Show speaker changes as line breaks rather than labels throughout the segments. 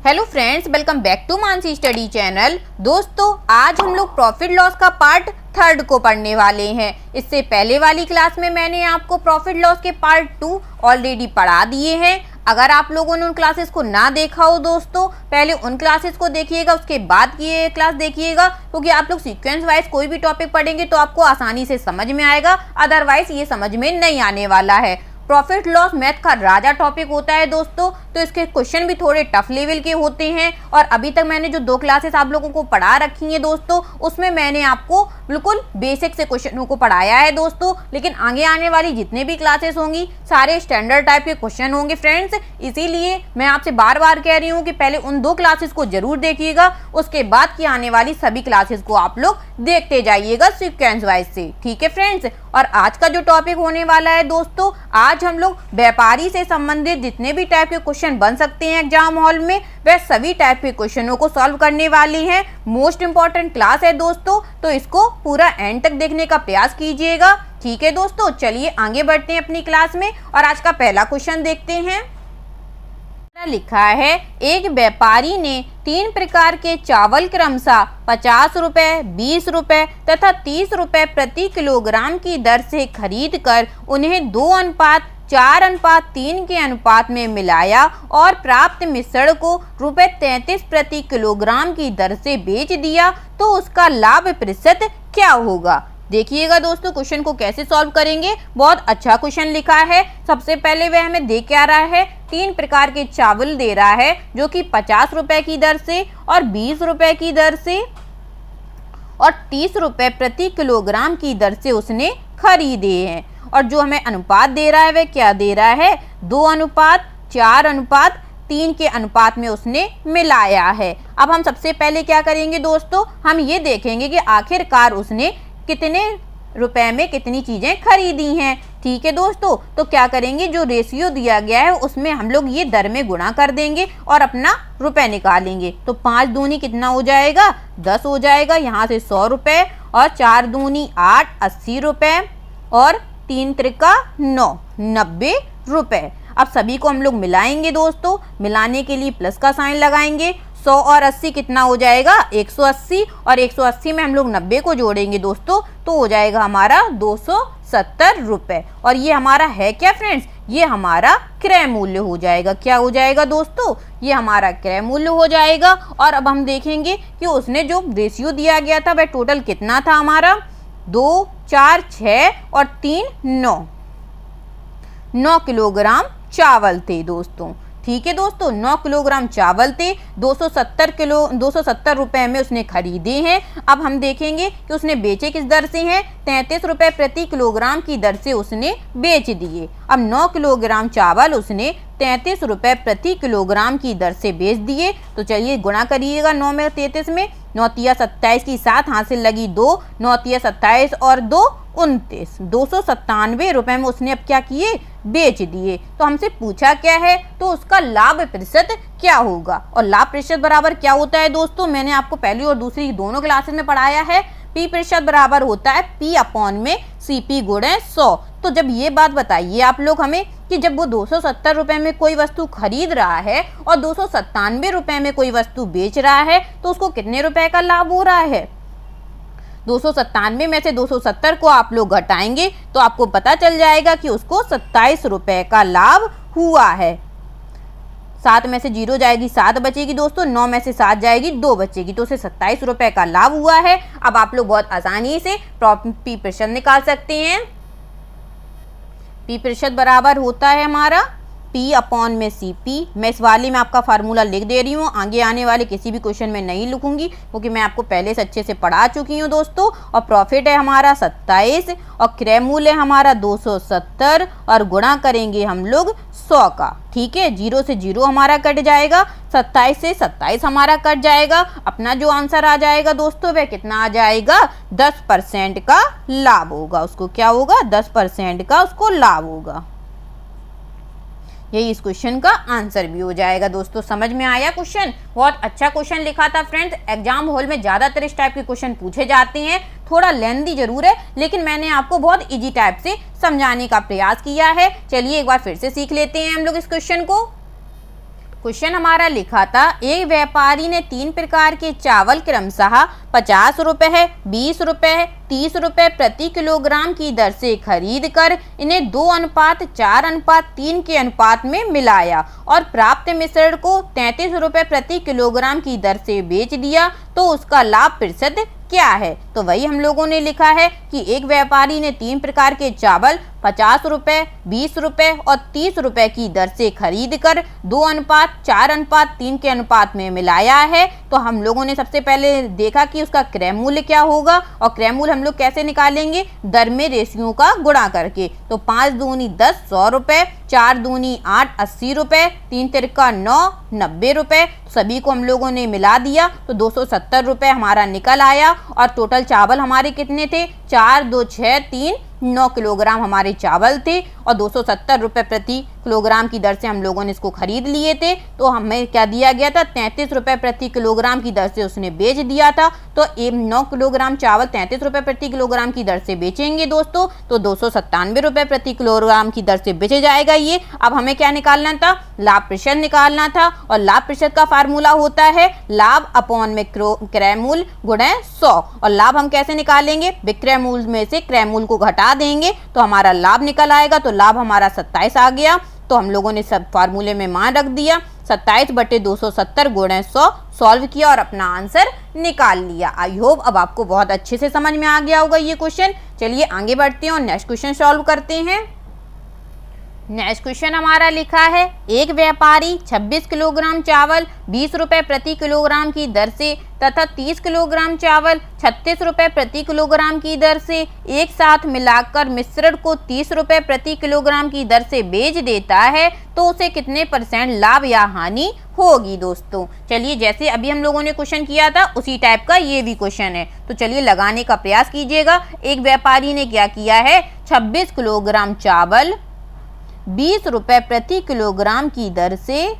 Hello friends, welcome back to Mansi study channel. दोस्तों, आज हम लोग प्रॉफिट लॉस का पार्ट 3 को पढ़ने वाले हैं। इससे पहले वाली क्लास में मैंने आपको प्रॉफिट लॉस के पार्ट 2 ऑलरेडी पढ़ा दिए हैं। अगर आप लोगों ने उन क्लासेस को ना देखा हो दोस्तों, पहले उन क्लासेस को देखिएगा, उसके बाद ये क्लास देखिएगा, क्योंकि आप लोग सीक्वेंस वाइज कोई भी टॉपिक पढ़ेंगे तो आपको आसानी से समझ में आएगा, अदरवाइज ये समझ में नहीं आने वाला है। प्रॉफिट लॉस मैथ का राजा टॉपिक होता है दोस्तों, तो इसके क्वेश्चन भी थोड़े टफ लेवल के होते हैं। और अभी तक मैंने जो 2 क्लासेस आप लोगों को पढ़ा रखी हैं दोस्तों, उसमें मैंने आपको बिल्कुल बेसिक से क्वेश्चनों को पढ़ाया है दोस्तों। लेकिन आगे आने वाली जितने भी क्लासेस होंगी सारे स्टैंडर्ड टाइप के क्वेश्चन होंगे फ्रेंड्स। इसीलिए मैं आपसे बार बार कह रही हूँ कि पहले उन 2 क्लासेस को जरूर देखिएगा, उसके बाद की आने वाली सभी क्लासेस को आप लोग देखते जाइएगा सीक्वेंस वाइज से। ठीक है फ्रेंड्स। और आज का जो टॉपिक होने वाला है दोस्तों, आज हम लोग व्यापारी से संबंधित जितने भी टाइप के क्वेश्चन बन सकते हैं एग्जाम हॉल में, वह सभी टाइप के क्वेश्चनों को सॉल्व करने वाली हैं। मोस्ट इंपॉर्टेंट क्लास है दोस्तों, तो इसको पूरा एंड तक देखने का प्रयास कीजिएगा। ठीक है दोस्तों, चलिए आगे बढ़ते हैं अपनी क्लास में और आज का पहला क्वेश्चन देखते हैं। लिखा है, एक व्यापारी ने 3 प्रकार के चावल क्रमशः 50 रुपए, 20 रुपए तथा 30 रुपए प्रति किलोग्राम की दर से खरीद कर उन्हें 2:4:3 के अनुपात में मिलाया और प्राप्त मिश्रण को रुपए 33 प्रति किलोग्राम की दर से बेच दिया, तो उसका लाभ प्रतिशत क्या होगा। देखिएगा दोस्तों, क्वेश्चन को कैसे सॉल्व करेंगे। बहुत अच्छा क्वेश्चन लिखा है। सबसे पहले वह हमें दे क्या रहा है, 3 प्रकार के चावल दे रहा है जो कि 50 रुपए की दर से और 20 रुपए की दर से और 30 रुपए प्रति किलोग्राम की दर से उसने खरीदे हैं। और जो हमें अनुपात दे रहा है वह क्या दे रहा है, 2:4:3 के अनुपात में उसने मिलाया है। अब हम सबसे पहले क्या करेंगे दोस्तों, हम ये देखेंगे कि आखिरकार उसने कितने रुपए में कितनी चीजें खरीदी हैं। ठीक है दोस्तों, तो क्या करेंगे, जो रेशियो दिया गया है उसमें हम लोग ये दर में गुणा कर देंगे और अपना रुपए निकालेंगे। तो 5 दूनी कितना हो जाएगा, 10 हो जाएगा। यहाँ से 100 रुपए और 4 दूनी 8, 80 रुपए और 3 त्रिका 9, 90 रुपए। अब सभी को हम लोग मिलाएंगे दोस्तों। मिलाने के लिए प्लस का साइन लगाएंगे। 100 और 80 कितना हो जाएगा, 180 और 180 में हम लोग 90 को जोड़ेंगे दोस्तों, तो हो जाएगा हमारा 270 रुपए। और ये हमारा है क्या फ्रेंड्स, ये हमारा क्रय मूल्य हो जाएगा। क्या हो जाएगा दोस्तों, ये हमारा क्रय मूल्य हो जाएगा। और अब हम देखेंगे कि उसने जो रेशियो दिया गया था वह टोटल कितना था हमारा, 2, 4, 6 और 3, 9 किलोग्राम चावल थे दोस्तों। ठीक है दोस्तों, 9 किलोग्राम चावल थे, 270 रुपए में उसने खरीदे हैं। अब हम देखेंगे कि उसने बेचे किस दर से हैं, 33 रुपए प्रति किलोग्राम की दर से उसने बेच दिए। अब 9 किलोग्राम चावल उसने 33 रुपए प्रति किलोग्राम की दर से बेच दिए। तो चलिए गुणा करिएगा 9 में 33 में, 9 तिया 27 की 7 हासिल लगी 2, 9 तिया 27 और 2 29, 297 रुपए में उसने अब क्या किए, बेच दिए। तो हमसे पूछा क्या है, तो उसका लाभ प्रतिशत क्या होगा। और लाभ प्रतिशत बराबर क्या होता है दोस्तों, मैंने आपको पहली और दूसरी दोनों क्लासेस में पढ़ाया है। P प्रतिशत बराबर होता है P/CP × 100। तो जब ये बात बताइए आप लोग हमें कि जब वो 270 रुपए में कोई वस्तु खरीद रहा है और 297 रुपए में कोई वस्तु बेच रहा है, तो उसको कितने रुपए का लाभ हो रहा है। 297 में से 270 को आप लोग घटाएंगे तो आपको पता चल जाएगा कि उसको 27 रुपए का लाभ हुआ है। 7 में से 0 जाएगी, 7 बचेगी दोस्तों, 9 में से 7 जाएगी, 2 बचेगी, तो उसे 27 रुपए का लाभ हुआ है। अब आप लोग बहुत आसानी से P प्रतिशत निकाल सकते हैं। P प्रतिशत बराबर होता है हमारा P/CP। मैं इस वाले में आपका फार्मूला लिख दे रही हूँ, आगे आने वाले किसी भी क्वेश्चन में नहीं लिखूंगी, क्योंकि मैं आपको पहले से अच्छे से पढ़ा चुकी हूँ दोस्तों। और प्रॉफिट है हमारा 27 और क्रय मूल्य हमारा 270 और गुणा करेंगे हम लोग 100 का। ठीक है, 0 से 0 हमारा कट जाएगा, 27 से 27 हमारा कट जाएगा। अपना जो आंसर आ जाएगा दोस्तों वह कितना आ जाएगा, 10% का लाभ होगा। उसको क्या होगा, 10% का उसको लाभ होगा। यही इस क्वेश्चन का आंसर भी हो जाएगा दोस्तों। समझ में आया क्वेश्चन, बहुत अच्छा क्वेश्चन लिखा था फ्रेंड्स। एग्जाम हॉल में ज्यादातर इस टाइप के क्वेश्चन पूछे जाते हैं, थोड़ा लेंथी जरूर है, लेकिन मैंने आपको बहुत इजी टाइप से समझाने का प्रयास किया है। चलिए एक बार फिर से सीख लेते हैं हम लोग इस क्वेश्चन को। क्वेश्चन हमारा लिखा था, एक व्यापारी ने 3 प्रकार के चावल क्रमशः 50 रुपए, 20 रुपए, 30 रुपए प्रति किलोग्राम की दर से खरीद कर इन्हें 2:4:3 के अनुपात में मिलाया और प्राप्त मिश्रण को 33 रुपए प्रति किलोग्राम की दर से बेच दिया, तो उसका लाभ प्रतिशत क्या है। तो वही हम लोगों ने लिखा है कि एक व्यापारी ने 3 प्रकार के चावल 50 रुपए, 20 रुपए और 30 रुपए की दर से खरीद कर 2:4:3 के अनुपात में मिलाया है। तो हम लोगों ने सबसे पहले देखा कि उसका क्रय मूल्य क्या होगा, और क्रय मूल्य हम लोग कैसे निकालेंगे, दर में रेशियो का गुणा करके। तो 5 दूनी 10, 100 रुपए, 4 दूनी 8, 80 रुपए, 3 तिरका 9, 90 रुपए। सभी को हम लोगों ने मिला दिया तो 270 रुपए हमारा निकल आया। और टोटल चावल हमारे कितने थे, 4, 2, 6, 3, 9 किलोग्राम हमारे चावल थे और 270 रुपए प्रति किलोग्राम की दर से हम लोगों ने इसको खरीद लिए थे। तो हमें क्या दिया गया था, 33 रुपए प्रति किलोग्राम की दर से उसने बेच दिया था। तो 9 किलोग्राम चावल 33 रुपए प्रति किलोग्राम की दर से बेचेंगे दोस्तों, तो 297 रुपए प्रति किलोग्राम की दर से बेचे जाएगा ये। अब हमें क्या निकालना था, लाभ प्रतिशत निकालना था। और लाभ प्रतिशत का फार्मूला होता है लाभ अपॉन में क्रय मूल्य गुणे 100। और लाभ हम कैसे निकालेंगे, विक्रय मूल्य में से क्रय मूल्य को घटा देंगे तो हमारा लाभ निकल आएगा। तो लाभ हमारा 27 आ गया। तो हम लोगों ने सब फार्मूले में मान रख दिया, 27/270 गुणे 100 सॉल्व किया और अपना आंसर निकाल लिया। आई होप अब आपको बहुत अच्छे से समझ में आ गया होगा ये क्वेश्चन। चलिए आगे बढ़ते हैं और नेक्स्ट क्वेश्चन सॉल्व करते हैं। नेक्स्ट क्वेश्चन हमारा लिखा है, एक व्यापारी 26 किलोग्राम चावल 20 रुपए प्रति किलोग्राम की दर से तथा 30 किलोग्राम चावल 36 रुपए प्रति किलोग्राम की दर से एक साथ मिलाकर मिश्रण को 30 रुपए प्रति किलोग्राम की दर से बेच देता है, तो उसे कितने % लाभ या हानि होगी। दोस्तों चलिए, जैसे अभी हम लोगों ने क्वेश्चन किया था उसी टाइप का ये भी क्वेश्चन है, तो चलिए लगाने का प्रयास कीजिएगा। एक व्यापारी ने क्या किया है, 26 किलोग्राम चावल 20 रुपए प्रति किलोग्राम की दर से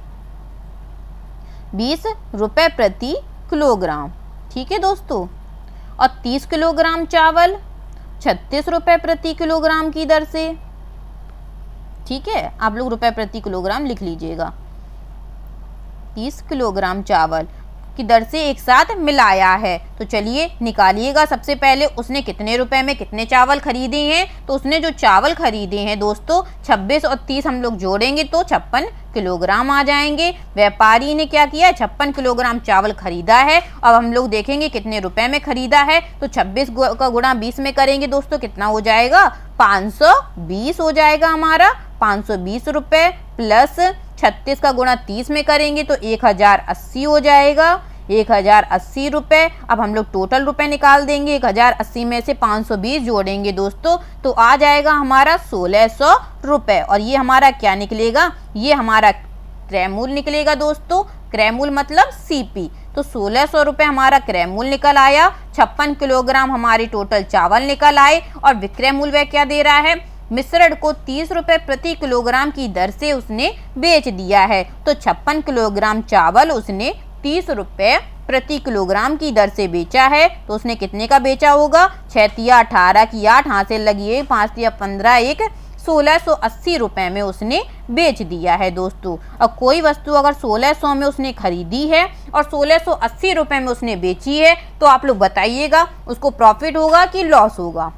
20 रुपए प्रति किलोग्राम, ठीक है दोस्तों, और 30 किलोग्राम चावल 36 रुपए प्रति किलोग्राम की दर से, ठीक है, आप लोग रुपए प्रति किलोग्राम लिख लीजिएगा। 30 किलोग्राम चावल की दर से एक साथ मिलाया है। तो चलिए निकालिएगा। सबसे पहले उसने कितने रुपए में कितने चावल खरीदे हैं, तो उसने जो चावल खरीदे हैं दोस्तों 26 और 30 हम लोग जोड़ेंगे तो 56 किलोग्राम आ जाएंगे। व्यापारी ने क्या किया, 56 किलोग्राम चावल खरीदा है। अब हम लोग देखेंगे कितने रुपए में खरीदा है, तो 26 का गुणा 20 में करेंगे दोस्तों, कितना हो जाएगा, 520 हो जाएगा हमारा। 520 रुपए प्लस 36 का गुणा 30 में करेंगे तो 1080 हो जाएगा। 1080 रुपए। अब हम लोग टोटल रुपए निकाल देंगे। 1080 में से 520 जोड़ेंगे दोस्तों तो आ जाएगा हमारा 1600 रुपए। और ये हमारा क्या निकलेगा, ये हमारा क्रय मूल्य निकलेगा दोस्तों। क्रय मूल्य मतलब सीपी। तो 1600 रुपए हमारा क्रय मूल्य निकल आया। 56 किलोग्राम हमारे टोटल चावल निकल आए। और विक्रय मूल्य वह क्या दे रहा है, मिश्रण को 30 रुपए प्रति किलोग्राम की दर से उसने बेच दिया है। तो 56 किलोग्राम चावल उसने 30 रुपए प्रति किलोग्राम की दर से बेचा है। तो उसने कितने का बेचा होगा, 6 तिया 18 की 8 हाथ से लगी 5 तिया 15 1 1680 रुपए में उसने बेच दिया है दोस्तों। अब कोई वस्तु अगर 1600 में उसने खरीदी है और 1680 रुपए में उसने बेची है तो आप लोग बताइएगा उसको प्रॉफिट होगा कि लॉस होगा।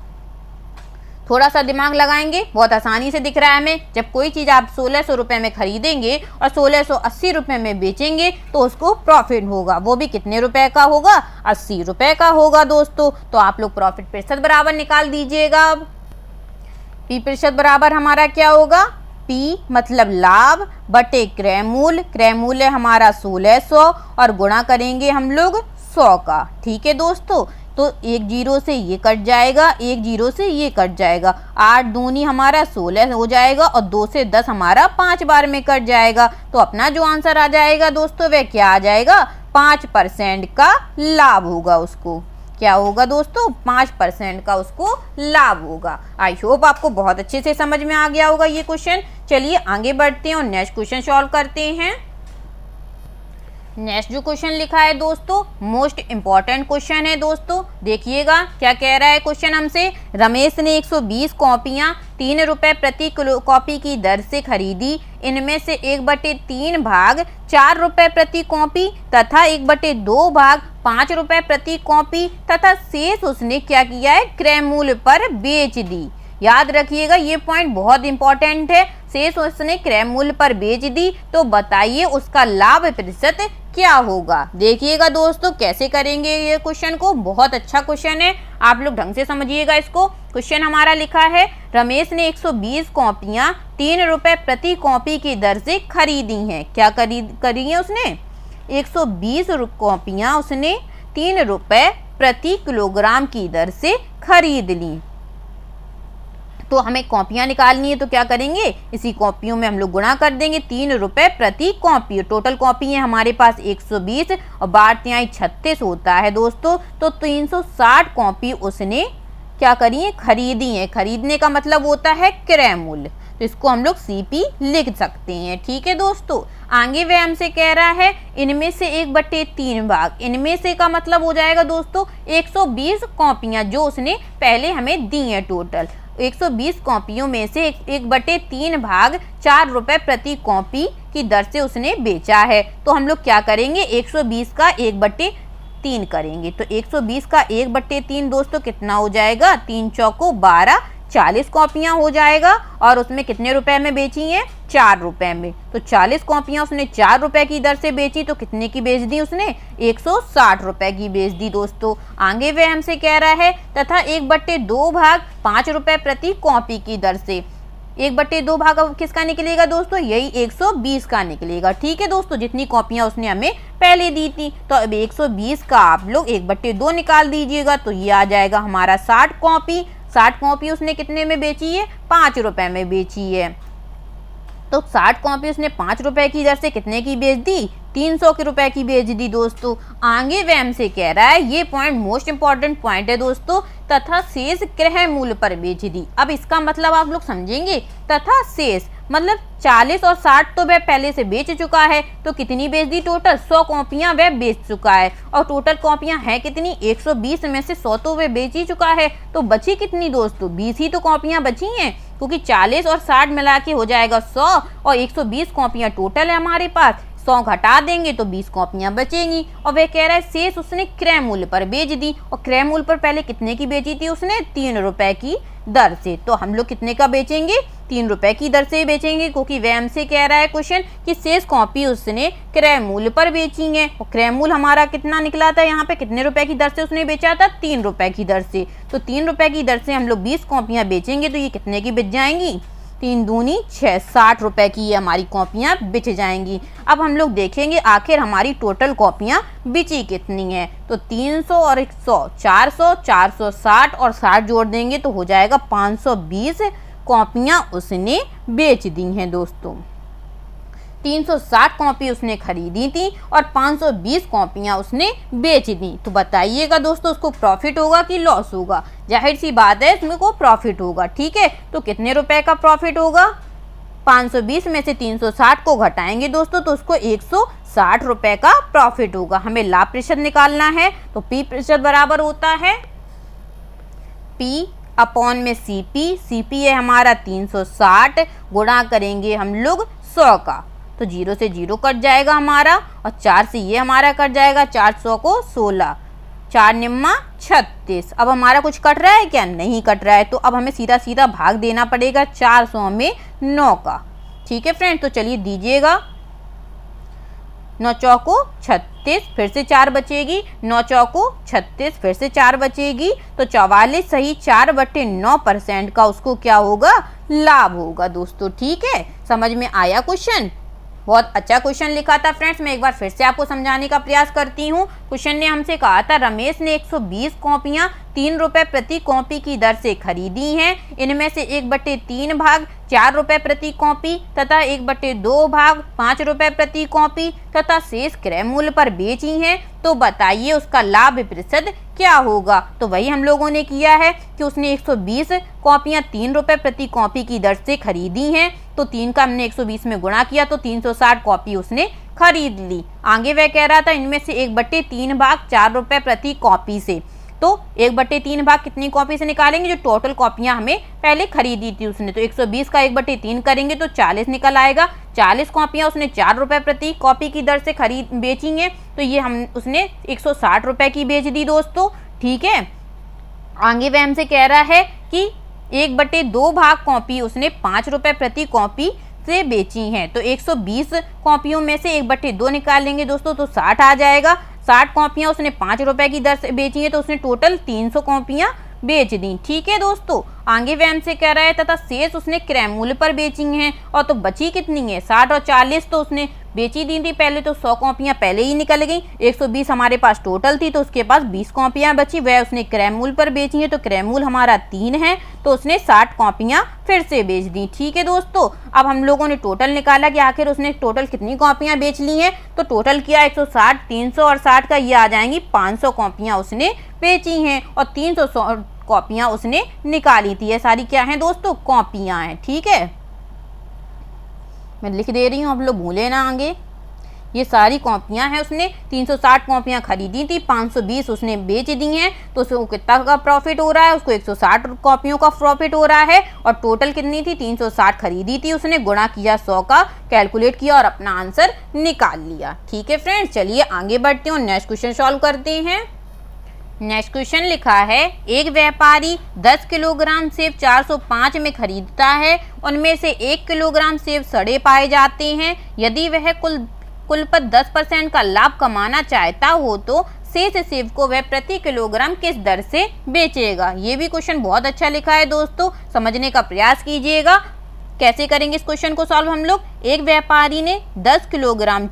थोड़ा सा दिमाग लगाएंगे, बहुत आसानी से दिख रहा है हमें। जब कोई चीज़ आप 1600 रुपए में खरीदेंगे और 1680 रुपए में बेचेंगे तो उसको प्रॉफिट होगा। वो भी कितने रुपए का होगा, 80 रुपए का होगा दोस्तों। तो आप लोग प्रॉफिट प्रतिशत बराबर निकाल दीजिएगा। अब पी प्रतिशत बराबर हमारा क्या होगा, पी मतलब लाभ बटे क्रय मूल्य। क्रय मूल्य हमारा 1600 और गुणा करेंगे हम लोग 100 का। ठीक है दोस्तों, तो 1 जीरो से ये कट जाएगा, 1 जीरो से ये कट जाएगा। 8 दूनी हमारा 16 हो जाएगा और 2 से 10 हमारा 5 बार में कट जाएगा। तो अपना जो आंसर आ जाएगा दोस्तों वह क्या आ जाएगा, 5% का लाभ होगा उसको। क्या होगा दोस्तों, 5% का उसको लाभ होगा। आई होप आपको बहुत अच्छे से समझ में आ गया होगा ये क्वेश्चन। चलिए आगे बढ़ते हैं और नेक्स्ट क्वेश्चन सॉल्व करते हैं। नेक्स्ट जो क्वेश्चन लिखा है दोस्तों, मोस्ट इम्पॉर्टेंट क्वेश्चन है दोस्तों। देखिएगा क्या कह रहा है क्वेश्चन हमसे। रमेश ने 120 कॉपियां 3 रुपए प्रति कॉपी की दर से खरीदी। इनमें से 1/3 भाग 4 रुपए प्रति कॉपी तथा 1/2 भाग 5 रुपए प्रति कॉपी तथा शेष उसने क्या किया है, क्रय मूल्य पर बेच दी। याद रखिएगा ये पॉइंट बहुत इंपॉर्टेंट है। शेष उसने क्रय मूल्य पर बेच दी, तो बताइए उसका लाभ प्रतिशत क्या होगा। देखिएगा दोस्तों कैसे करेंगे ये क्वेश्चन को, बहुत अच्छा क्वेश्चन है, आप लोग ढंग से समझिएगा इसको। क्वेश्चन हमारा लिखा है, रमेश ने 120 कॉपियां 3 रुपए प्रति कॉपी की दर से खरीदी हैं। क्या करी है उसने, 120 कॉपियां उसने 3 रुपए प्रति किलोग्राम की दर से खरीद ली। तो हमें कॉपियां निकालनी है, तो क्या करेंगे, इसी कॉपियों में हम लोग गुणा कर देंगे। 3 रुपए प्रति कॉपी, टोटल कॉपी है हमारे पास 120 और 12 36 होता है दोस्तों। तो 360 कॉपी उसने क्या करी है, खरीदी है। खरीदने का मतलब होता है क्रय मूल्य, तो इसको हम लोग CP लिख सकते हैं। ठीक है दोस्तों, आगे वह हमसे कह रहा है इनमें से 1/3 भाग, इनमें से का मतलब हो जाएगा दोस्तों 120 कॉपियां जो उसने पहले हमें दी हैं। टोटल 120 कॉपियों में से 1/3 भाग 4 रुपए प्रति कॉपी की दर से उसने बेचा है। तो हम लोग क्या करेंगे, 120 का 1/3 करेंगे। तो 120 का 1/3 दोस्तों कितना हो जाएगा, 3 चौको 12, 40 कॉपियां हो जाएगा। और उसमें कितने रुपए में बेची हैं, 4 रुपए में। तो 40 कॉपियां उसने 4 रुपए की दर से बेची, तो कितने की बेच दी उसने, 160 रुपए की बेच दी दोस्तों। आगे वह हमसे कह रहा है तथा 1/2 भाग 5 रुपए प्रति कॉपी की दर से। 1/2 भाग अब किसका निकलेगा दोस्तों, यही 120 का निकलेगा। ठीक है दोस्तों, जितनी कॉपियां उसने हमें पहले दी थी। तो अब 120 का आप लोग 1/2 निकाल दीजिएगा, तो ये आ जाएगा हमारा 60 कॉपी। 60 कॉपी उसने कितने में बेची है, 5 रुपए में बेची है। तो 60 कॉपी उसने 5 रुपए की दर से कितने की बेच दी, 300 के रुपए की बेच दी दोस्तों। आगे वह हमसे कह रहा है, ये पॉइंट मोस्ट इंपॉर्टेंट पॉइंट है दोस्तों, तथा शेष क्रय मूल्य पर बेच दी। अब इसका मतलब आप लोग समझेंगे, तथा शेष मतलब 40 और 60 तो वह पहले से बेच चुका है। तो कितनी बेच दी, टोटल 100 कॉपियां वह बेच चुका है। और टोटल कॉपियां हैं कितनी, 120 में से 100 तो वह बेच ही चुका है। तो बची कितनी दोस्तों, 20 ही तो कॉपियां बची हैं, क्योंकि 40 और 60 मिला के हो जाएगा 100 और 120 कॉपियां टोटल है हमारे पास। 100 घटा देंगे तो 20 कॉपियां बचेंगी। और वह कह रहा है शेष उसने क्रय मूल्य पर बेच दी। और क्रय मूल्य पर पहले कितने की बेची थी उसने, 3 रुपए की दर से। तो हम लोग कितने का बेचेंगे, 3 रुपए की दर से बेचेंगे, क्योंकि वह हमसे कह रहा है क्वेश्चन कि शेष कॉपी उसने क्रय मूल्य पर बेची है। और क्रय मूल्य हमारा कितना निकला था, यहाँ पे कितने रुपए की दर से उसने बेचा था, 3 रुपए की दर से। तो 3 रुपए की दर से हम लोग 20 कॉपियां बेचेंगे, तो ये कितने की बिक जाएंगी, 3 दूनी 6, 60 रुपए की ये हमारी कॉपियां बिच जाएंगी। अब हम लोग देखेंगे आखिर हमारी टोटल कॉपियां बिची कितनी हैं। तो 300 और 100 400, 460 और 60 जोड़ देंगे तो हो जाएगा 520 कॉपियां उसने बेच दी हैं दोस्तों। 360 कॉपी उसने खरीदी थी और 520 कॉपियां उसने बेच दी। तो बताइएगा दोस्तों उसको प्रॉफिट होगा कि लॉस होगा। जाहिर सी बात है इसमें को प्रॉफिट होगा। ठीक है, तो कितने रुपए का प्रॉफिट होगा, 520 में से 360 को घटाएंगे दोस्तों, तो उसको 160 रुपए का प्रॉफिट होगा। हमें लाभ प्रतिशत निकालना है, तो P प्रतिशत बराबर होता है P अपॉन में CP है हमारा 360, गुणा करेंगे हम लोग 100 का, तो 0 से 0 कट जाएगा हमारा, और 4 से ये हमारा कट जाएगा, 400 को 16, 4 निम्मा 36। अब हमारा कुछ कट रहा है क्या, नहीं कट रहा है। तो अब हमें सीधा सीधा भाग देना पड़ेगा 400 में 9 का। ठीक है फ्रेंड, तो चलिए दीजिएगा, 9 चौको 36, फिर से 4 बचेगी, 9 चौको 36, फिर से 4 बचेगी, तो 44 सही 4/9% का उसको क्या होगा, लाभ होगा दोस्तों। ठीक है, समझ में आया क्वेश्चन, बहुत अच्छा क्वेश्चन लिखा था फ्रेंड्स। मैं एक बार फिर से आपको समझाने का प्रयास करती हूँ। क्वेश्चन ने हमसे कहा था रमेश ने 120 कॉपियां 3 रुपए प्रति कॉपी की दर से खरीदी हैं। इनमें से 1/3 भाग 4 रुपए प्रति कॉपी तथा 1/2 भाग 5 रुपए प्रति कॉपी तथा शेष क्रय मूल्य पर बेची हैं। तो बताइए उसका लाभ प्रतिशत क्या होगा। तो वही हम लोगों ने किया है कि उसने 120 कॉपियां 3 रुपए प्रति कॉपी की दर से खरीदी हैं। तो 3 का हमने 120 में गुणा किया तो 360 कॉपी उसने खरीद ली। आगे वह कह रहा था इनमें से 1/3 भाग 4 रुपए प्रति कॉपी से। तो 1/3 भाग कितनी कॉपी से निकालेंगे, जो टोटल कॉपियां हमें पहले खरीदी थी उसने। तो 120 का 1/3 करेंगे तो 40 निकल आएगा। 40 कॉपियां उसने 4 रुपए प्रति कॉपी की दर से बेची हैं, तो ये उसने 160 रुपए की बेच दी दोस्तों। ठीक है, आगे वह हमसे कह रहा है कि 1/2 भाग कॉपी उसने 5 रुपए प्रति कॉपी से बेची हैं। तो 120 कॉपियों में से 1/2 निकालेंगे दोस्तों, तो 60 आ जाएगा। 60 कॉपियां उसने 5 रुपए की दर से बेची हैं, तो उसने टोटल 300 कॉपियां बेच दी। ठीक है दोस्तों, आगे वह हमसे कह रहा है तथा शेष उसने क्रय मूल्य पर बेची हैं। और तो बची कितनी है, 60 और 40 तो उसने बेची दी थी पहले, तो 100 कॉपियां पहले ही निकल गई। 120 हमारे पास टोटल थी, तो उसके पास 20 कॉपियां बची, वह उसने क्रय मूल्य पर बेची हैं। तो क्रय मूल्य हमारा 3 है, तो उसने 60 कॉपियां फिर से बेच दी। ठीक है दोस्तों, अब हम लोगों ने टोटल निकाला कि आखिर उसने टोटल कितनी कॉपियां बेच ली हैं। तो टोटल किया 160, 300 और 60 का, ये आ जाएंगी 500 कॉपियां उसने बेची हैं और 300 कॉपियां उसने निकाली थी। ये सारी क्या हैं दोस्तों, कॉपियां हैं। ठीक है, मैं लिख दे रही हूँ, आप लोग भूले ना आगे। ये सारी कॉपियां हैं, उसने 360 कॉपियां खरीदी थी, 520 उसने बेच दी हैं। तो उसको कितना का प्रॉफिट हो रहा है, उसको 160 कॉपियों का प्रॉफिट हो रहा है। और टोटल कितनी थी, 360 खरीदी थी उसने, गुणा किया 100 का, कैलकुलेट किया और अपना आंसर निकाल लिया। ठीक है फ्रेंड्स, चलिए आगे बढ़ते हैं और नेक्स्ट क्वेश्चन सॉल्व करते हैं। नेक्स्ट क्वेश्चन लिखा है, एक व्यापारी 10 किलोग्राम सेब 405 में खरीदता है, उनमें से 1 किलोग्राम सेब सड़े पाए जाते हैं। यदि वह कुल पर 10% का लाभ कमाना चाहता हो तो शेष सेब को वह प्रति किलोग्राम किस दर से बेचेगा। ये भी क्वेश्चन बहुत अच्छा लिखा है दोस्तों, समझने का प्रयास कीजिएगा। कैसे करेंगे इस क्वेश्चन को सॉल्व हम लोग। एक व्यापारी ने 10 किलोग्राम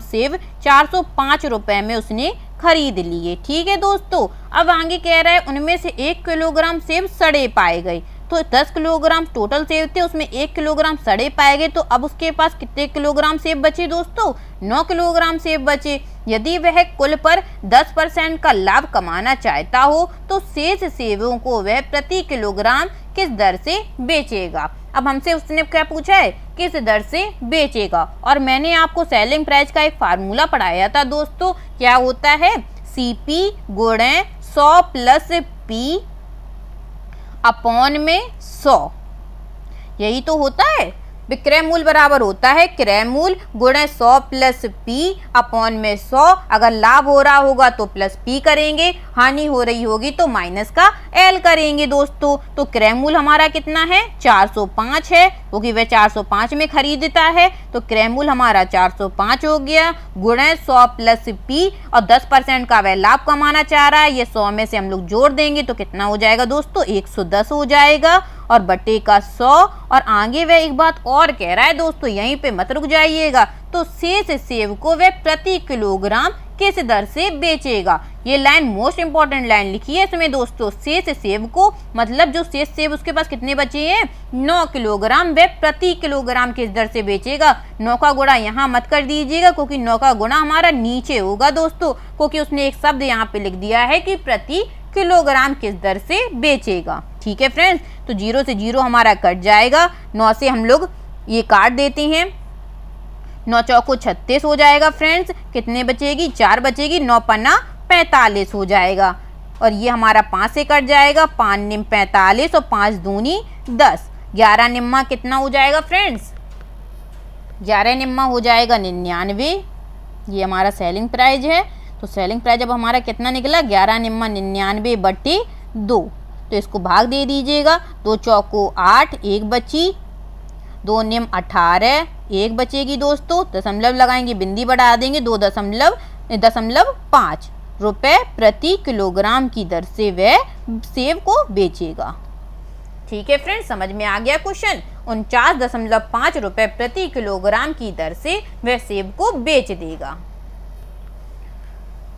सेब 405 रुपए में उसने खरीद लिए। ठीक है दोस्तों, अब आगे कह रहा है उनमें से 1 किलोग्राम सेब सड़े पाए गए। तो 10 किलोग्राम टोटल सेब थे, उसमें 1 किलोग्राम सड़े पाए गए। तो अब उसके पास कितने किलोग्राम सेब बचे दोस्तों, 9 किलोग्राम सेब बचे। यदि वह कुल पर 10% का लाभ कमाना चाहता हो तो शेष सेबों को वह प्रति किलोग्राम किस दर से बेचेगा। अब हमसे उसने क्या पूछा है, किस दर से बेचेगा। और मैंने आपको सेलिंग प्राइस का एक फार्मूला पढ़ाया था दोस्तों, क्या होता है, CP गुणे 100 प्लस P अपॉन में 100, यही तो होता है। विक्रय मूल्य बराबर होता है क्रय मूल्य गुणे 100 प्लस P अपॉन में 100। अगर लाभ हो रहा होगा तो प्लस P करेंगे, हानि हो रही होगी तो माइनस का L करेंगे दोस्तों। तो क्रय मूल्य हमारा कितना है, 405 है, क्योंकि वह 405 में खरीदता है। तो क्रय मूल्य हमारा 405 हो गया, गुणे 100 प्लस P, और 10% का वह लाभ कमाना चाह रहा है। ये 100 में से हम लोग जोड़ देंगे तो कितना हो जाएगा दोस्तों, 110 हो जाएगा, और बटे का 100। और आगे वह एक बात और कह रहा है दोस्तों, यहीं पे मत रुक जाइएगा। तो शेष सेब को वह प्रति किलोग्राम किस दर से बेचेगा। ये लाइन मोस्ट इंपॉर्टेंट लाइन लिखी है इसमें दोस्तों, शेष सेब को, मतलब जो शेष सेब उसके पास कितने बचे हैं, 9 किलोग्राम, वह प्रति किलोग्राम किस दर से बेचेगा। 9 का गुणा यहाँ मत कर दीजिएगा, क्योंकि 9 का गुणा हमारा नीचे होगा दोस्तों, क्योंकि उसने एक शब्द यहाँ पे लिख दिया है कि प्रति किलोग्राम किस दर से बेचेगा। ठीक है फ्रेंड्स, तो 0 से 0 हमारा कट जाएगा, 9 से हम लोग ये काट देते हैं, 9 चौको 36 हो जाएगा फ्रेंड्स। कितने बचेगी, 4 बचेगी, 9 पन्ना 45 हो जाएगा। और ये हमारा 5 से कट जाएगा, 5 निम 45 और 5 दूनी 10, 11 निम्मा कितना हो जाएगा फ्रेंड्स, 11 निम्मा हो जाएगा 99। ये हमारा सेलिंग प्राइस है। तो सेलिंग प्राइस अब हमारा कितना निकला, 11 निम्मा 99 बटे 2। तो इसको भाग दे दीजिएगा, 2 चौको 8, 1 बची, 2 निम 18, 1 बचेगी दोस्तों। दशमलव लगाएंगे, बिंदी बढ़ा देंगे, 2.5 रुपए प्रति किलोग्राम की दर से वह सेब को बेचेगा। ठीक है फ्रेंड्स, समझ में आ गया क्वेश्चन। 49.5 रुपए प्रति किलोग्राम की दर से वह सेब को बेच देगा।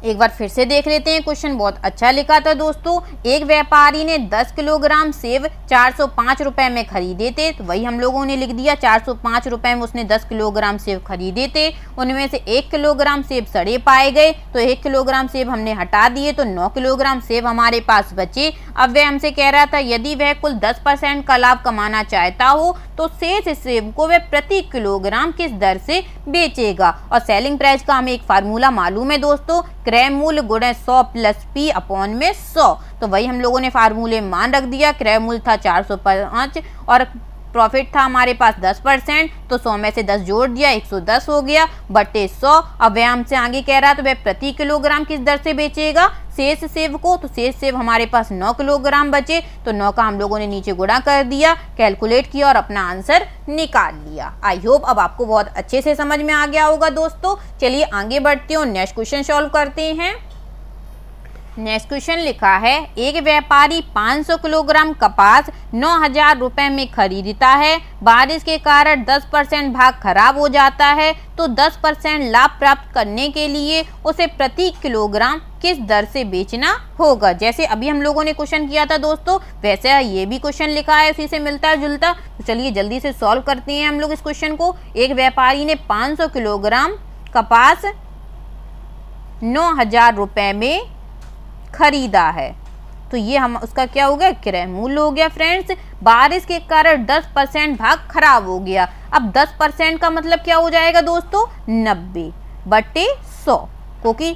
एक बार फिर से देख लेते हैं, क्वेश्चन बहुत अच्छा लिखा था दोस्तों। एक व्यापारी ने 10 किलोग्राम सेब 405 रुपए में खरीदे थे, तो वही हम लोगों ने लिख दिया 405 रुपए में उसने 10 किलोग्राम सेब खरीदे थे। उनमें से 1 किलोग्राम सेब सड़े पाए गए, तो 1 किलोग्राम सेब हमने हटा दिए, तो 9 किलोग्राम सेब हमारे पास बचे। अब वह हमसे कह रहा था यदि वह कुल 10% का लाभ कमाना चाहता हो तो शेष सेब को वह प्रति किलोग्राम किस दर से बेचेगा। और सेलिंग प्राइस का हमें एक फार्मूला मालूम है दोस्तों, क्रय मूल्य गुणे 100 प्लस पी अपॉन में 100। तो वही हम लोगों ने फार्मूले मान रख दिया। क्रय मूल्य था 405 और प्रॉफिट था हमारे पास 10%, तो 100 में से 10 जोड़ दिया, 110 हो गया बटे 100। अब वह हमसे आगे कह रहा है तो वह प्रति किलोग्राम किस दर से बेचेगा शेष सेब को। तो शेष सेब हमारे पास 9 किलोग्राम बचे, तो 9 का हम लोगों ने नीचे गुणा कर दिया, कैलकुलेट किया और अपना आंसर निकाल लिया। आई होप अब आपको बहुत अच्छे से समझ में आ गया होगा दोस्तों। चलिए आगे बढ़ते हो, नेक्स्ट क्वेश्चन सॉल्व करते हैं। नेक्स्ट क्वेश्चन लिखा है, एक व्यापारी 500 किलोग्राम कपास 9,000 रुपए में खरीदता है। बारिश के कारण 10% भाग खराब हो जाता है, तो 10% लाभ प्राप्त करने के लिए उसे प्रति किलोग्राम किस दर से बेचना होगा। जैसे अभी हम लोगों ने क्वेश्चन किया था दोस्तों, वैसे ये भी क्वेश्चन लिखा है, उसी से मिलता जुलता। तो चलिए जल्दी से सॉल्व करते हैं हम लोग इस क्वेश्चन को। एक व्यापारी ने 500 किलोग्राम कपास 9,000 रुपए में खरीदा है, तो ये हम उसका क्या हो गया, क्रय मूल्य हो गया फ्रेंड्स। बारिश के कारण 10% भाग खराब हो गया। अब 10% का मतलब क्या हो जाएगा दोस्तों, 90 बटे 100, क्योंकि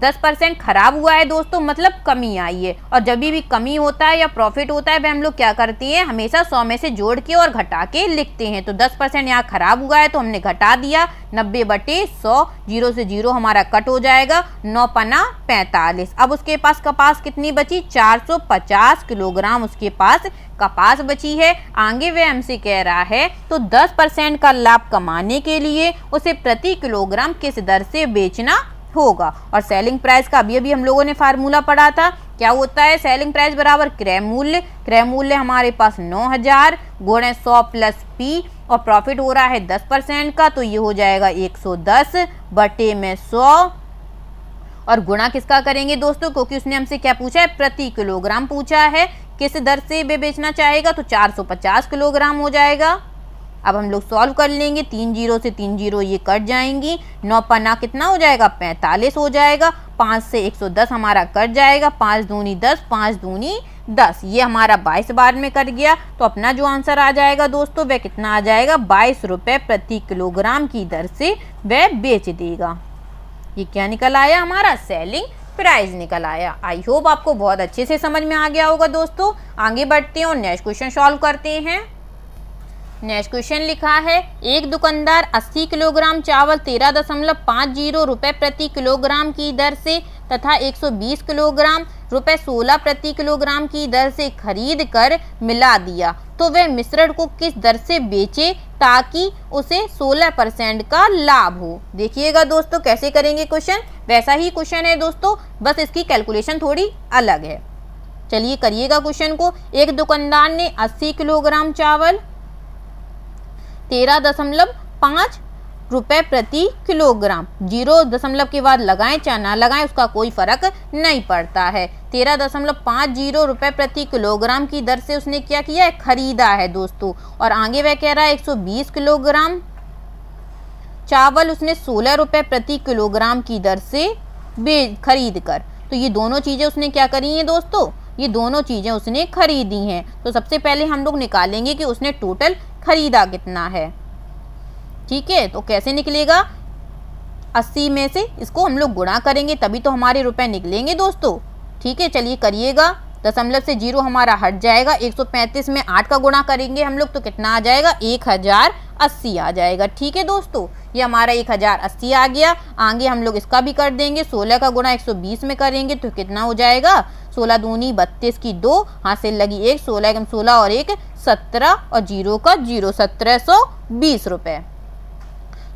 10% खराब हुआ है दोस्तों, मतलब कमी आई है। और जब भी कमी होता है या प्रॉफिट होता है वह हम लोग क्या करते हैं, हमेशा 100 में से जोड़ के और घटा के लिखते हैं। तो 10% यहाँ खराब हुआ है तो हमने घटा दिया, 90 बटे 100, 0 से 0 हमारा कट हो जाएगा, 9 पन्ना 45। अब उसके पास कपास कितनी बची, 450 किलोग्राम उसके पास कपास बची है। आगे वह हमसे कह रहा है तो 10% का लाभ कमाने के लिए उसे प्रति किलोग्राम किस दर से बेचना होगा। और सेलिंग प्राइस का अभी हम लोगों ने फार्मूला पढ़ा था, क्या होता है, सेलिंग प्राइस बराबर क्रय मूल्य। क्रय मूल्य हमारे पास 9,000 गुणे 100 प्लस पी, और प्रॉफिट हो रहा है 10% का, तो ये हो जाएगा 110 बटे में 100। और गुणा किसका करेंगे दोस्तों, क्योंकि उसने हमसे क्या पूछा है, प्रति किलोग्राम पूछा है, किस दर से वे बेचना चाहेगा, तो 450 किलोग्राम हो जाएगा। अब हम लोग सॉल्व कर लेंगे, 3 0 से 3 0 ये कट जाएंगी, 9 पन्ना कितना हो जाएगा, 45 हो जाएगा। 5 से 110 हमारा कट जाएगा, 5 दूनी 10, 5 दूनी 10, ये हमारा 22 बार में कट गया। तो अपना जो आंसर आ जाएगा दोस्तों वह कितना आ जाएगा, 22 रुपये प्रति किलोग्राम की दर से वह बेच देगा। ये क्या निकल आया, हमारा सेलिंग प्राइस निकल आया। आई होप आपको बहुत अच्छे से समझ में आ गया होगा दोस्तों। आगे बढ़ते हैं और नेक्स्ट क्वेश्चन सॉल्व करते हैं। नेक्स्ट क्वेश्चन लिखा है, एक दुकानदार 80 किलोग्राम चावल 13.50 रुपये प्रति किलोग्राम की दर से तथा 120 किलोग्राम रुपये 16 प्रति किलोग्राम की दर से खरीद कर मिला दिया, तो वह मिश्रण को किस दर से बेचे ताकि उसे 16% का लाभ हो। देखिएगा दोस्तों कैसे करेंगे क्वेश्चन, वैसा ही क्वेश्चन है दोस्तों, बस इसकी कैलकुलेशन थोड़ी अलग है। चलिए करिएगा क्वेश्चन को। एक दुकानदार ने 80 किलोग्राम चावल 13.5 रुपये प्रति किलोग्राम, 0 के बाद लगाएं चाहे ना लगाएं उसका कोई फर्क नहीं पड़ता है, 13.50 रुपये प्रति किलोग्राम की दर से उसने क्या किया है, खरीदा है दोस्तों। और आगे वह कह रहा है 120 किलोग्राम चावल उसने 16 रुपये प्रति किलोग्राम की दर से खरीद कर, तो ये दोनों चीज़ें उसने क्या करी हैं दोस्तों, ये दोनों चीज़ें उसने खरीदी हैं। तो सबसे पहले हम लोग निकालेंगे कि उसने टोटल खरीदा कितना है। ठीक है, तो कैसे निकलेगा, 80 में से इसको हम लोग गुणा करेंगे तभी तो हमारे रुपए निकलेंगे दोस्तों। ठीक है, चलिए करिएगा, दशमलव से 0 हमारा हट जाएगा, 135 में 8 का गुणा करेंगे हम लोग तो कितना आ जाएगा, 1080 आ जाएगा। ठीक है दोस्तों, ये हमारा 1080 आ गया। आगे हम लोग इसका भी कर देंगे, 16 का गुणा 120 में करेंगे तो कितना हो जाएगा, 16 दूनी 32 की 2, हाथ से लगी 1, 16 एकम 16 और 1 17 और 0 का 0, 1720 रुपये।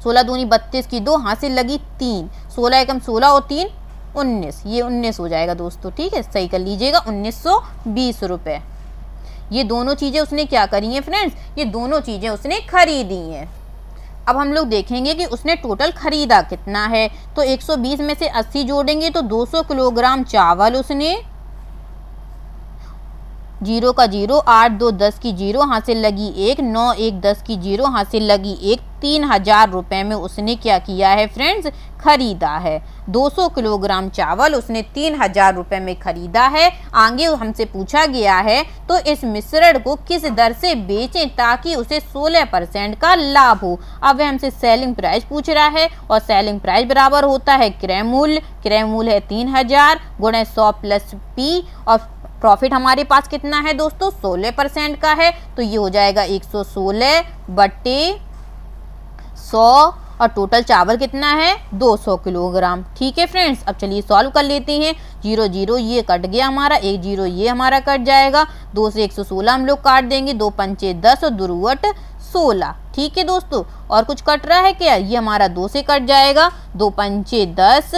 16 दूनी 32 की 2, हाथ से लगी 3, 16 एकम 16 और 3 19, ये 19 हो जाएगा दोस्तों। ठीक है, सही कर लीजिएगा, 1920 रुपये। ये दोनों चीज़ें उसने क्या करी हैं फ्रेंड्स, ये दोनों चीज़ें उसने खरीदी हैं। अब हम लोग देखेंगे कि उसने टोटल खरीदा कितना है। तो 120 में से 80 जोड़ेंगे तो 200 किलोग्राम चावल उसने, 0 का 0, 8 2 10 की 0, हासिल लगी 1, 9 1 10 की 0, हासिल लगी 1, 3000 रुपये में उसने क्या किया है फ्रेंड्स, खरीदा है। 200 किलोग्राम चावल उसने 3000 रुपये में खरीदा है। आगे हमसे पूछा गया है तो इस मिश्रण को किस दर से बेचें ताकि उसे 16% का लाभ हो। अब वह हमसे सेलिंग प्राइस पूछ रहा है और सेलिंग प्राइस बराबर होता है क्रय मूल्य। क्रय मूल्य है 3000 गुणे 100 प्लस पी, और प्रॉफिट हमारे पास कितना है दोस्तों, 16% का है। तो ये हो जाएगा 116 बटे 100, और टोटल चावल कितना है, 200 किलोग्राम। ठीक है फ्रेंड्स, अब चलिए सॉल्व कर लेते हैं। 0 0 ये कट गया हमारा, 1 0 ये हमारा कट जाएगा, 2 से 116 हम लोग काट देंगे, 2 पंचे 10 और 2 रुवट 16। ठीक है दोस्तों, और कुछ कट रहा है क्या, ये हमारा 2 से कट जाएगा, 2 पंचे 10,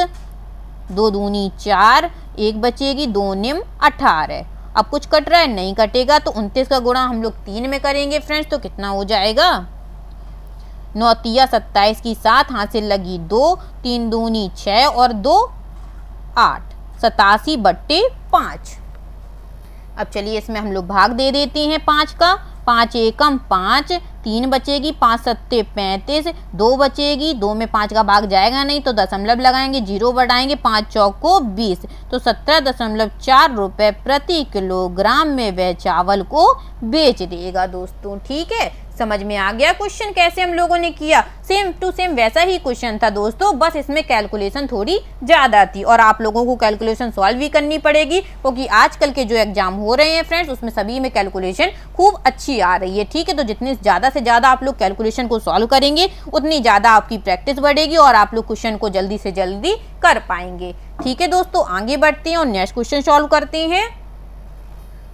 2 दूनी 4, 1 बचेगी, 2 निम 18। अब कुछ कट रहा है, नहीं कटेगा, तो 29 का गुणा हम लोग 3 में करेंगे फ्रेंड्स, तो कितना हो जाएगा, 9 तिया 27 की 7, हासिल लगी 2, 3 दूनी 6 और 2 8, 87 बट्टे 5। अब चलिए इसमें हम लोग भाग दे देते हैं 5 का, 5 एकम 5, 3 बचेगी, 5 सत्ते 35, 2 बचेगी, 2 में 5 का भाग जाएगा नहीं तो दशमलव लगाएंगे, 0 बढ़ाएंगे, 5 चौको 20, तो 17.4 रुपये प्रति किलोग्राम में वह चावल को बेच देगा दोस्तों। ठीक है, समझ में आ गया क्वेश्चन कैसे हम लोगों ने किया। सेम टू सेम वैसा ही क्वेश्चन था दोस्तों, बस इसमें कैलकुलेशन थोड़ी ज़्यादा थी और आप लोगों को कैलकुलेशन सॉल्व भी करनी पड़ेगी, क्योंकि आजकल के जो एग्जाम हो रहे हैं फ्रेंड्स उसमें सभी में कैलकुलेशन खूब अच्छी आ रही है। ठीक है, तो जितनी ज़्यादा से ज़्यादा आप लोग कैलकुलेशन को सॉल्व करेंगे उतनी ज़्यादा आपकी प्रैक्टिस बढ़ेगी और आप लोग क्वेश्चन को जल्दी से जल्दी कर पाएंगे। ठीक है दोस्तों, आगे बढ़ते हैं और नेक्स्ट क्वेश्चन सॉल्व करते हैं।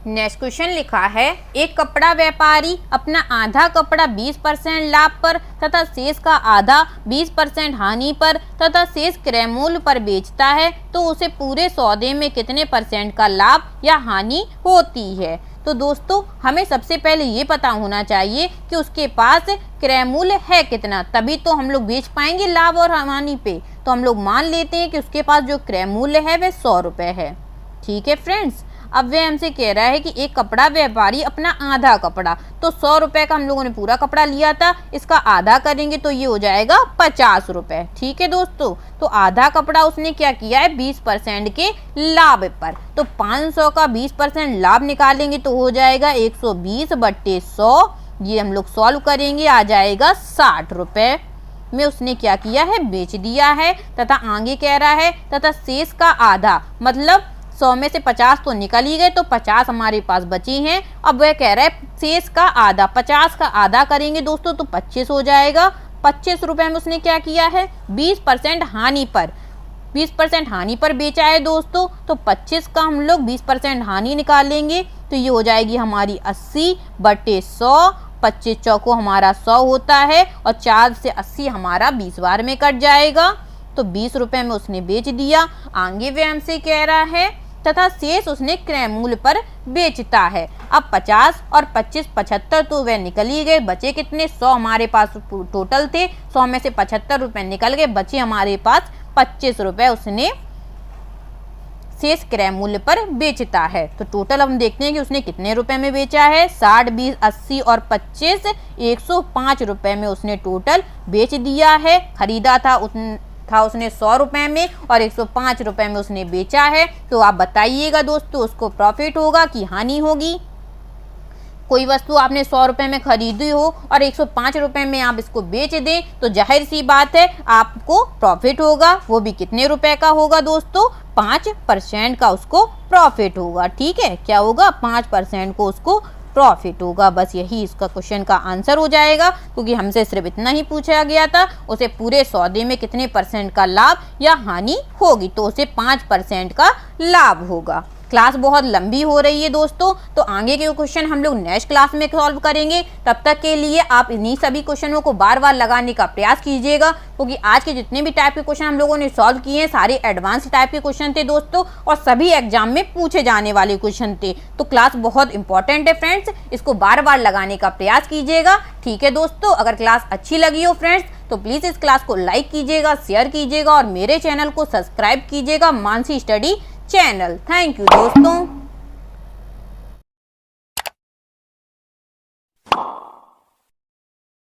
नेक्स्ट क्वेश्चन लिखा है, एक कपड़ा व्यापारी अपना आधा कपड़ा 20% लाभ पर तथा शेष का आधा 20% हानि पर तथा शेष क्रय मूल्य पर बेचता है, तो उसे पूरे सौदे में कितने % का लाभ या हानि होती है। तो दोस्तों हमें सबसे पहले ये पता होना चाहिए कि उसके पास क्रय मूल्य है कितना, तभी तो हम लोग बेच पाएंगे लाभ और हानि पे। तो हम लोग मान लेते हैं कि उसके पास जो क्रय मूल्य है वह 100 रुपये है। ठीक है फ्रेंड्स, अब वह हमसे कह रहा है कि एक कपड़ा व्यापारी अपना आधा कपड़ा, तो 100 रुपये का हम लोगों ने पूरा कपड़ा लिया था, इसका आधा करेंगे तो ये हो जाएगा 50 रुपये। ठीक है दोस्तों, तो आधा कपड़ा उसने क्या किया है 20% के लाभ पर, तो 500 का 20% लाभ निकालेंगे तो हो जाएगा 120 बट्टे 100। ये हम लोग सॉल्व करेंगे, आ जाएगा 60 रुपये में उसने क्या किया है, बेच दिया है। तथा आगे कह रहा है तथा शेष का आधा, मतलब 100 में से 50 तो निकल ही गए, तो 50 हमारे पास बची हैं। अब वह कह रहा है शेष का आधा, 50 का आधा करेंगे दोस्तों तो 25 हो जाएगा। 25 रुपये में उसने क्या किया है, 20% हानि पर, 20% हानि पर बेचा है दोस्तों, तो 25 का हम लोग 20% हानि निकालेंगे तो ये हो जाएगी हमारी 80 बटे 100। 25 चौको हमारा 100 होता है और 4 से 80 हमारा 20 बार में कट जाएगा, तो 20 रुपये में उसने बेच दिया। आगे वे हमसे कह रहा है तथा शेष उसने क्रय मूल्य पर बेचता है। अब 50 और 25 75 तो वह निकल ही गए, बचे कितने, 100 हमारे पास टोटल थे, 100 में से 75 रुपये निकल गए, बचे हमारे पास 25 रुपये उसने शेष क्रय मूल्य पर बेचता है। तो टोटल हम देखते हैं कि उसने कितने रुपए में बेचा है, 60 20 80 और 25 105 रुपये में उसने टोटल बेच दिया है। खरीदा था उसने 100 रुपये में और 105 रुपये में उसने बेचा है। तो आप बताइएगा दोस्तों उसको प्रॉफिट होगा कि हानि होगी। कोई वस्तु आपने 100 रुपये में खरीदी हो और 105 रुपये में आप इसको बेच दें तो जाहिर सी बात है आपको प्रॉफिट होगा। वो भी कितने रुपए का होगा दोस्तों, 5% का उसको प्रॉफिट होगा। ठीक है, क्या होगा, 5% को उसको प्रॉफिट होगा। बस यही इसका क्वेश्चन का आंसर हो जाएगा, क्योंकि हमसे सिर्फ इतना ही पूछा गया था उसे पूरे सौदे में कितने % का लाभ या हानि होगी, तो उसे 5% का लाभ होगा। क्लास बहुत लंबी हो रही है दोस्तों, तो आगे के क्वेश्चन हम लोग नेक्स्ट क्लास में सॉल्व करेंगे। तब तक के लिए आप इन्हीं सभी क्वेश्चनों को बार बार लगाने का प्रयास कीजिएगा, क्योंकि आज के जितने भी टाइप के क्वेश्चन हम लोगों ने सॉल्व किए हैं सारे एडवांस टाइप के क्वेश्चन थे दोस्तों, और सभी एग्जाम में पूछे जाने वाले क्वेश्चन थे। तो क्लास बहुत इंपॉर्टेंट है फ्रेंड्स, इसको बार बार लगाने का प्रयास कीजिएगा। ठीक है दोस्तों, अगर क्लास अच्छी लगी हो फ्रेंड्स तो प्लीज इस क्लास को लाइक कीजिएगा, शेयर कीजिएगा और मेरे चैनल को सब्सक्राइब कीजिएगा, Mansi study channel. Thank you दोस्तों।